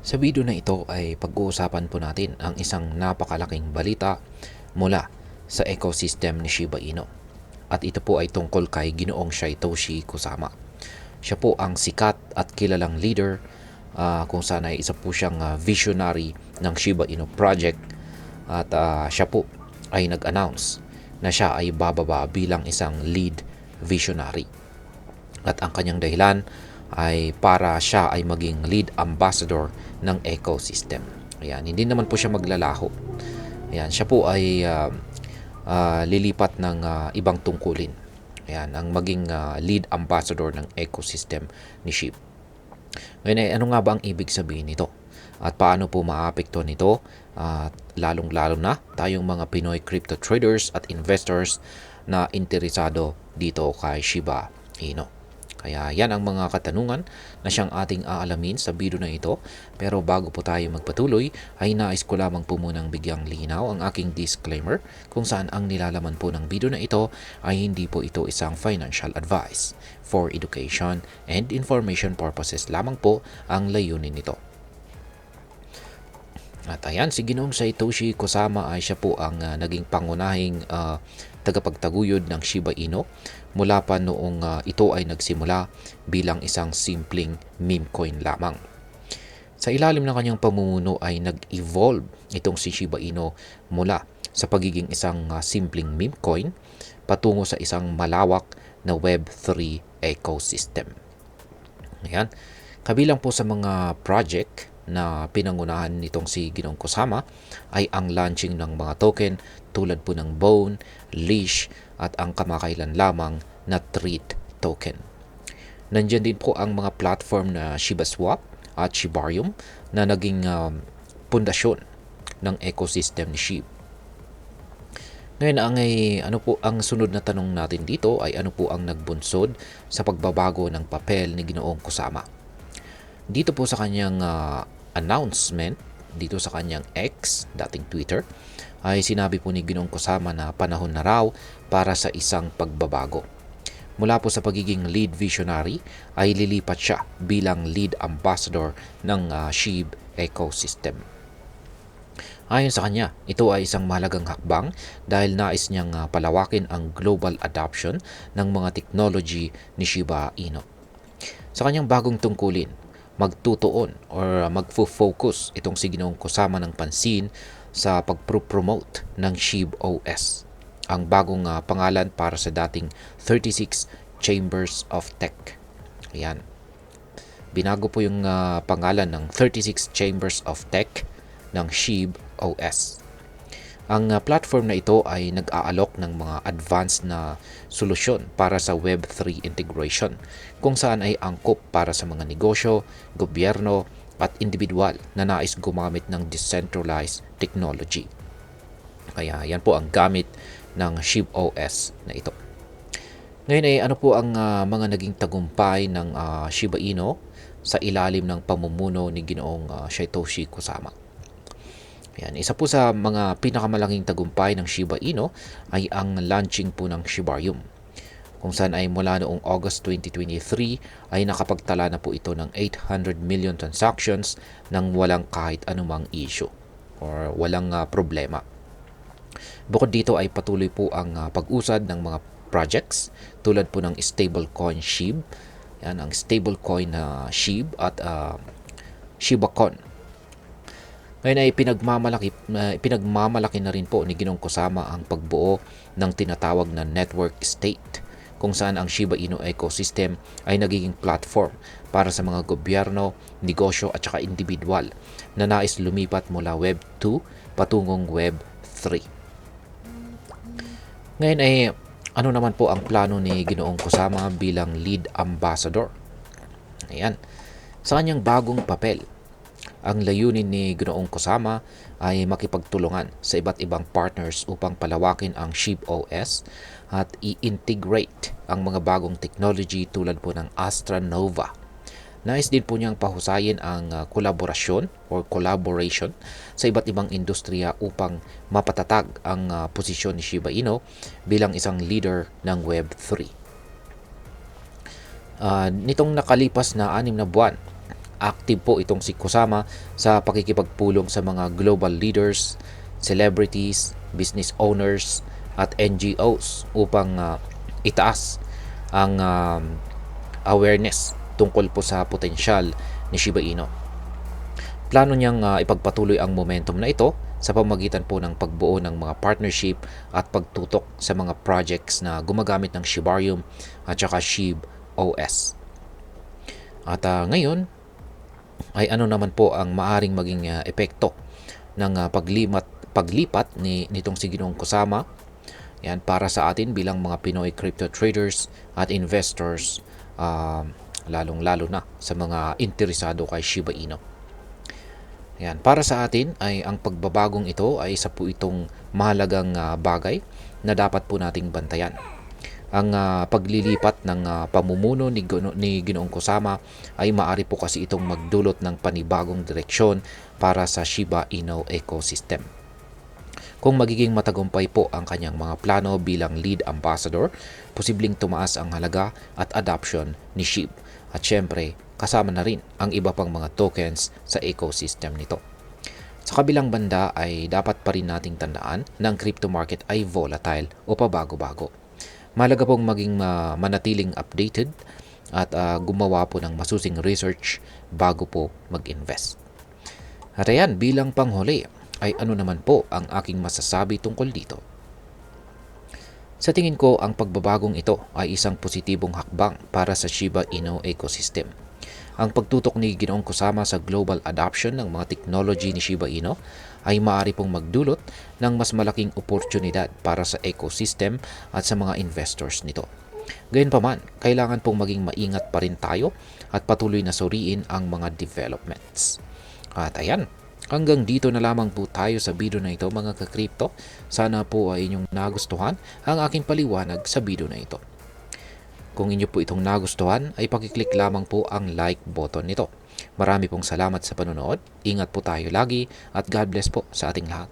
Sa video na ito ay pag-uusapan po natin ang isang napakalaking balita mula sa ecosystem ni Shiba Inu. At ito po ay tungkol kay Ginoong Satoshi Kusama. Siya po ang sikat at kilalang leader kung saan ay isa po siyang visionary ng Shiba Inu project at siya po ay nag-announce na siya ay bababa bilang isang lead visionary. At ang kanyang dahilan ay para siya ay maging lead ambassador ng ecosystem. Ayan, hindi naman po siya maglalaho. Ayan, siya po ay lilipat ng ibang tungkulin. Ayan, ang maging lead ambassador ng ecosystem ni SHIB. Ngayon ay ano nga ba ang ibig sabihin nito? At paano po maapekto nito? Lalong-lalo na tayong mga Pinoy crypto traders at investors na interesado dito kay Shiba Inu. Kaya yan ang mga katanungan na siyang ating aalamin sa video na ito. Pero bago po tayo magpatuloy, ay nais ko lamang po munang bigyang linaw ang aking disclaimer kung saan ang nilalaman po ng video na ito ay hindi po ito isang financial advice. For education and information purposes lamang po ang layunin nito. At ayan, si Ginoong Satoshi Kusama ay siya po ang naging pangunahing tagapagtaguyod ng Shiba Inu mula pa noong ito ay nagsimula bilang isang simpleng meme coin lamang. Sa ilalim ng kanyang pamumuno ay nag-evolve itong si Shiba Inu mula sa pagiging isang simpleng meme coin patungo sa isang malawak na Web3 ecosystem. Ayan. Kabilang po sa mga project na pinangunahan nitong si Ginoong Kusama ay ang launching ng mga token tulad po ng Bone, Leash at ang kamakailan lamang na Treat token. Nandiyan din po ang mga platform na ShibaSwap at Shibarium na naging pundasyon ng ecosystem ni SHIB. Ngayon ano po ang sunod na tanong natin dito ay ano po ang nagbunsod sa pagbabago ng papel ni Ginoong Kusama. Dito po sa kanyang announcement, dito sa kanyang X, dating Twitter, ay sinabi po ni Ginoong Kusama na panahon na raw para sa isang pagbabago. Mula po sa pagiging lead visionary ay lilipat siya bilang lead ambassador ng SHIB ecosystem. Ayon sa kanya, ito ay isang mahalagang hakbang dahil nais niyang palawakin ang global adoption ng mga technology ni Shiba Inu. Sa kanyang bagong tungkulin, magtutuon or magfo-focus itong si Ginoong Kusama ng pansin sa pagpropromote ng SHIB OS, ang bagong pangalan para sa dating 36 Chambers of Tech. Ayan. Binago po yung pangalan ng 36 Chambers of Tech ng SHIB OS. Ang platform na ito ay nag-aalok ng mga advanced na solusyon para sa Web3 integration kung saan ay angkop para sa mga negosyo, gobyerno at individual na nais gumamit ng decentralized technology. Kaya yan po ang gamit ng SHIB OS na ito. Ngayon ay ano po ang mga naging tagumpay ng Shiba Inu sa ilalim ng pamumuno ni Ginoong Satoshi Kusama. Yan, isa po sa mga pinakamalaking tagumpay ng Shiba Inu ay ang launching po ng Shibarium, kung saan ay mula noong August 2023 ay nakapagtala na po ito ng 800 million transactions nang walang kahit anumang issue or walang problema. Bukod dito ay patuloy po ang pag-usad ng mga projects tulad po ng stablecoin SHIB, yan, ang stablecoin na SHIB at ShibaCoin. Ngayon ay pinagmamalaki na rin po ni Ginoong Kusama ang pagbuo ng tinatawag na network state, kung saan ang Shiba Inu ecosystem ay nagiging platform para sa mga gobyerno, negosyo at saka individual na nais lumipat mula Web 2 patungong Web 3. Ngayon ay ano naman po ang plano ni Ginoong Kusama bilang lead ambassador? Ayan. Sa kanyang bagong papel, ang layunin ni Ginoong Kusama ay makipagtulungan sa iba't ibang partners upang palawakin ang SHIB OS at i-integrate ang mga bagong technology tulad po ng Astra Nova. Nais din po niyang pahusayin ang kolaborasyon or collaboration sa iba't ibang industriya upang mapatatag ang posisyon ni Shiba Inu bilang isang leader ng Web3. Nitong nakalipas na 6 na buwan Active po itong si Kusama sa pakikipagpulong sa mga global leaders, celebrities, business owners at NGOs upang itaas ang awareness tungkol po sa potensyal ni Shiba Inu. Plano niyang ipagpatuloy ang momentum na ito sa pamamagitan po ng pagbuo ng mga partnership at pagtutok sa mga projects na gumagamit ng Shibarium at saka Shib OS. At ngayon ay ano naman po ang maaring maging epekto ng paglipat nitong si Ginoong Kusama yan para sa atin bilang mga Pinoy crypto traders at investors, lalong-lalo na sa mga interesado kay Shiba Inu. Yan, para sa atin ay ang pagbabagong ito ay isa po itong mahalagang bagay na dapat po nating bantayan. Ang paglilipat ng pamumuno ni Ginoong Kusama ay maaari po kasi itong magdulot ng panibagong direksyon para sa Shiba Inu ecosystem. Kung magiging matagumpay po ang kanyang mga plano bilang lead ambassador, posibleng tumaas ang halaga at adoption ni SHIB. At syempre, kasama na rin ang iba pang mga tokens sa ecosystem nito. Sa kabilang banda ay dapat pa rin nating tandaan na ang crypto market ay volatile o pabago-bago. Mahalaga pong maging manatiling updated at gumawa po ng masusing research bago po mag-invest. At ayan, bilang panghuli ay ano naman po ang aking masasabi tungkol dito. Sa tingin ko, ang pagbabagong ito ay isang positibong hakbang para sa Shiba Inu ecosystem. Ang pagtutok ni Ginoong Kusama sa global adoption ng mga technology ni Shiba Inu ay maaari pong magdulot ng mas malaking oportunidad para sa ecosystem at sa mga investors nito. Gayunpaman, kailangan pong maging maingat pa rin tayo at patuloy na suriin ang mga developments. At ayan, hanggang dito na lamang po tayo sa video na ito mga ka-crypto. Sana po ay inyong nagustuhan ang aking paliwanag sa video na ito. Kung inyo po itong nagustuhan ay pakiclick lamang po ang like button nito. Marami pong salamat sa panonood. Ingat po tayo lagi at God bless po sa ating lahat.